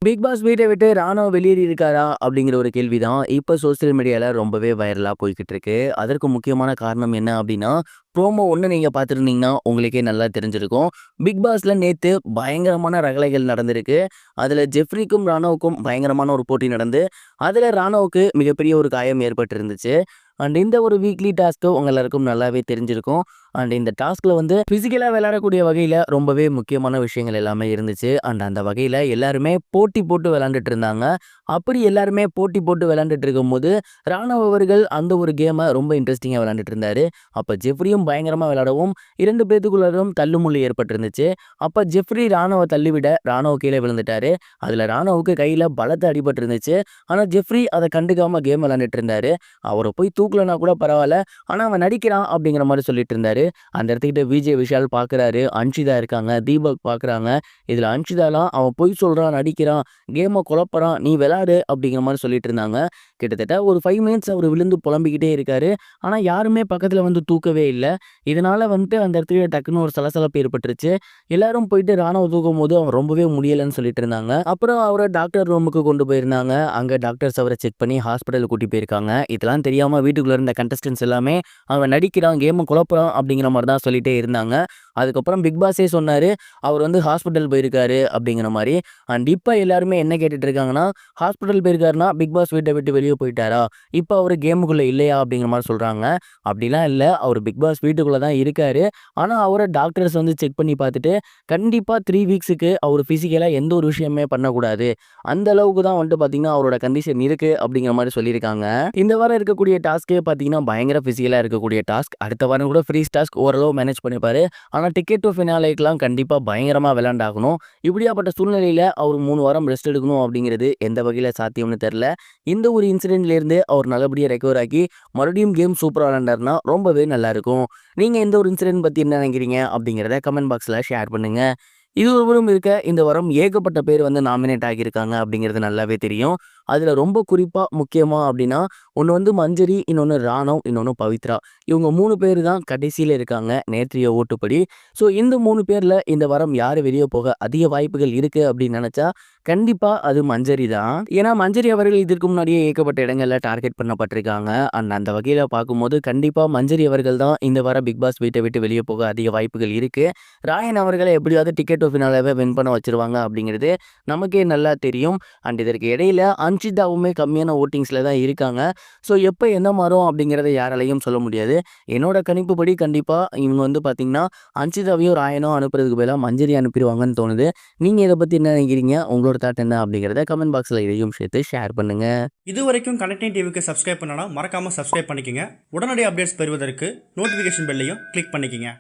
Big pass வீட்ட விட்டு ராணுவ வெளியேறி இருக்காரா? அப்படிங்கிற ஒரு கேள்வி தான் இப்ப சோசியல் மீடியால ரொம்பவே வைரலா போய்க்கிட்டு இருக்கு. அதற்கு முக்கியமான காரணம் என்ன அப்படின்னா, ப்ரோமோ 1 நீங்க பார்த்துருந்தீங்கன்னா, உங்களுக்கே நல்லா தெரிஞ்சிருக்கும். பிக் பாஸ்ல நேத்து பயங்கரமான ரகளைகள் நடந்திருக்கு. அதுல ஜெஃப்ரிக்கும், ராணுவுக்கும் பயங்கரமான ஒரு போட்டி நடந்து, அதுல ராணுவுக்கு மிகப்பெரிய ஒரு காயம் ஏற்பட்டிருந்துச்சு. அண்ட் இந்த ஒரு வீக்லி டாஸ்க்கு உங்க எல்லாருக்கும் நல்லாவே தெரிஞ்சிருக்கும். அண்ட் இந்த டாஸ்க்ல வந்து பிசிக்கலா விளையாடக்கூடிய வகையில ரொம்பவே முக்கியமான விஷயங்கள் எல்லாமே இருந்துச்சு. அண்ட் அந்த வகையில எல்லாருமே போட்டி போட்டு விளையாண்டுட்டு இருந்தாங்க. அப்படி எல்லாருமே போட்டி போட்டு விளையாண்டுட்டு இருக்கும்போது, ராணவ் அவர்கள் அந்த ஒரு கேம ரொம்ப இன்ட்ரெஸ்டிங்கா விளையாண்டுட்டு இருந்தாரு. அப்ப ஜெஃப்ரியும் பயங்கரமா விளையாடவும் 2 பேத்துக்குள்ளரும் தள்ளுமுள்ளு ஏற்பட்டிருந்துச்சு. அப்ப ஜெஃப்ரி ராணவ தள்ளிவிட, ராணவ் கீழ விழுந்துட்டாரு. அதுல ராணவுக்கு கையில பலத்த அடிபட்டிருந்துச்சு. ஆனா ஜெஃப்ரி அத கண்டுக்காம கேம் விளையாண்டுட்டு இருந்தாரு. அவர போய் தூக்கலனா கூட பரவால்ல. ஆனா அவன் நடிக்கிறான் அப்படிங்கிற மாரி சொல்லிட்டு இருந்தாரு. அந்த இடத்துக்கிட்ட விஜய் விஷால் பார்க்குறாரு. அன்ஷிதா இருக்காங்க. தீபக் பார்க்குறாங்க. இதுல அன்ஷிதாலாம் அவன் பொய் சொல்றான், நடிக்கிறான், கேம குழப்புறான், நீ விளையாடு அப்படிங்கிற மாரி சொல்லிட்டு இருந்தாங்க. கிட்டத்தட்ட ஒரு 5 மினிட்ஸ் அவரு விழுந்து புலம்பிக்கிட்டே இருக்காரு. ஆனா யாருமே பக்கத்துல வந்து தூக்கவே இல்ல. இதனால வந்துட்டு அந்த இடத்துல டக்குன்னு ஒரு சலசலப்பு ஏற்பட்டுருச்சு. எல்லாரும் போயிட்டு ராணுவ தூக்கும்போது அவன் ரொம்பவே முடியலன்னு சொல்லிட்டு இருந்தாங்க. அப்புறம் அவர டாக்டர் ரூமுக்கு கொண்டு போயிருந்தாங்க. அங்க டாக்டர்ஸ் அவர செக் பண்ணி ஹாஸ்பிட்டல் கூட்டி போயிருக்காங்க. இதெல்லாம் தெரியாம வீட்டுக்குள்ள இருந்த கண்டஸ்டன்ட்ஸ் எல்லாமே அவன் நடிக்கிறான், கேம குழப்புறான் அப்படிங்கிற மாரி தான் சொல்லிட்டே இருந்தாங்க. அதுக்கப்புறம் பிக் பாஸே சொன்னாரு, அவர் வந்து ஹாஸ்பிட்டல் போயிருக்காரு அப்படிங்கிற மாரி. அண்ட் இப்ப எல்லாருமே என்ன கேட்டுட்டு இருக்காங்கன்னா, ஹாஸ்பிட்டல் போயிருக்காருன்னா பிக் பாஸ் வீட்ட விட்டு வெளிய போயிட்டாரா? இப்ப அவரு கேமுக்குள்ள இல்லையா? அப்படிங்கிற மாரி சொல்றாங்க. அப்படிலாம் இல்ல. அவரு பிக் பாஸ் வீட்டுக்குள்ள தான் இருக்காரு. ஆனா அவர டாக்டர்ஸ் வந்து செக் பண்ணி பார்த்துட்டு, கண்டிப்பா 3 வீக்ஸுக்கு அவரு பிசிக்கலா எந்த ஒரு விஷயமே பண்ணக்கூடாது. அந்த அளவுக்கு தான் வந்துட்டு பார்த்தீங்கன்னா, அவரோட கண்டிஷன் இருக்கு அப்படிங்கிற மாரி சொல்லியிருக்காங்க. இந்த வாரம் இருக்கக்கூடிய டாஸ்க்கே பார்த்தீங்கன்னா, பயங்கர பிசிக்கலா இருக்கக்கூடிய டாஸ்க். அடுத்த வாரம் கூட ஃப்ரீஸ் டாஸ்க் ஓரளவு மேனேஜ் பண்ணிப்பாரு. ஆனா டிக்கெட் டூ ஃபினாலேக்குலாம் கண்டிப்பா பயங்கரமா விளையாண்டாகணும். இப்படியாப்பட்ட சூழ்நிலையில அவர் 3 வாரம் ரெஸ்ட் எடுக்கணும் அப்படிங்கிறது எந்த வகையில சாத்தியம்னு தெரியல. இந்த ஒரு இன்சிடென்ட்லேருந்து அவர் நல்லபடியா ரெக்கவர் ஆகி மறுபடியும் கேம் சூப்பரா விளையாண்டாருன்னா ரொம்பவே நல்லாயிருக்கும். நீங்க இந்த ஒரு இன்சிடென்ட் பத்தி என்ன நினைக்கிறீங்க? அப்படிங்கிறத கமெண்ட் பாக்ஸ்ல ஷேர் பண்ணுங்க. இது ஒருபுறம் இருக்க, இந்த வாரம் ஏகப்பட்ட பேர் வந்து நாமினேட் ஆகியிருக்காங்க அப்படிங்கிறது நல்லாவே தெரியும். அதுல ரொம்ப குறிப்பா முக்கியமா அப்படின்னா, ஒண்ணு வந்து மஞ்சரி, இன்னொன்னு ராணவ், இன்னொன்னு பவித்ரா. இவங்க 3 பேரு தான் கடைசியில இருக்காங்க நேற்றைய ஓட்டுப்படி. ஸோ இந்த 3 பேர்ல இந்த வாரம் யாரு வெளிய போக அதிக வாய்ப்புகள் இருக்கு அப்படின்னு நெனச்சா, கண்டிப்பா அது மஞ்சரி தான். ஏன்னா மஞ்சரி அவர்கள் இதற்கு முன்னாடியே ஏகப்பட்ட இடங்கள்ல டார்கெட் பண்ணப்பட்டிருக்காங்க. அண்ட் அந்த வகையில பார்க்கும்போது கண்டிப்பா மஞ்சரி அவர்கள் தான் இந்த வாரம் பிக் பாஸ் வீட்ட விட்டு வெளிய போக அதிக வாய்ப்புகள் இருக்கு. ராயன் அவர்கள எப்படியாவது டிக்கெட் டூ ஃபினாலேவ வின் பண்ண வச்சுருவாங்க அப்படிங்கிறது நமக்கே நல்லா தெரியும். அண்ட் இதற்கு இடையில அன்ஷிதாவுமே கம்மியான வோட்டிங்ஸ்ல தான் இருக்காங்க. ஸோ எப்ப என்ன மாறும் அப்படிங்கிறத யாராலயும் சொல்ல முடியாது. என்னோட கணிப்புப்படி கண்டிப்பா இவங்க வந்து பார்த்தீங்கன்னா, அன்ஷிதாவையும் ராயனும் அனுப்புறதுக்கு பதிலா மஞ்சரி அனுப்பிருவாங்கன்னு தோணுது. நீங்க இத பத்தி என்ன நினைக்கிறீங்க? உங்களோட தாட் என்ன அப்படிங்கிறத கமெண்ட் பாக்ஸ்ல இதையும் சேர்த்து ஷேர் பண்ணுங்க. இதுவரைக்கும் கனெக்டிங் டிவிக்கு சப்ஸ்கிரைப் பண்ணனா மறக்காம சப்ஸ்கிரைப் பண்ணிக்கங்க. உடனடி அப்டேட்ஸ் பெறுவதற்கு நோட்டிஃபிகேஷன் பெல்லையும் கிளிக் பண்ணிக்கங்க.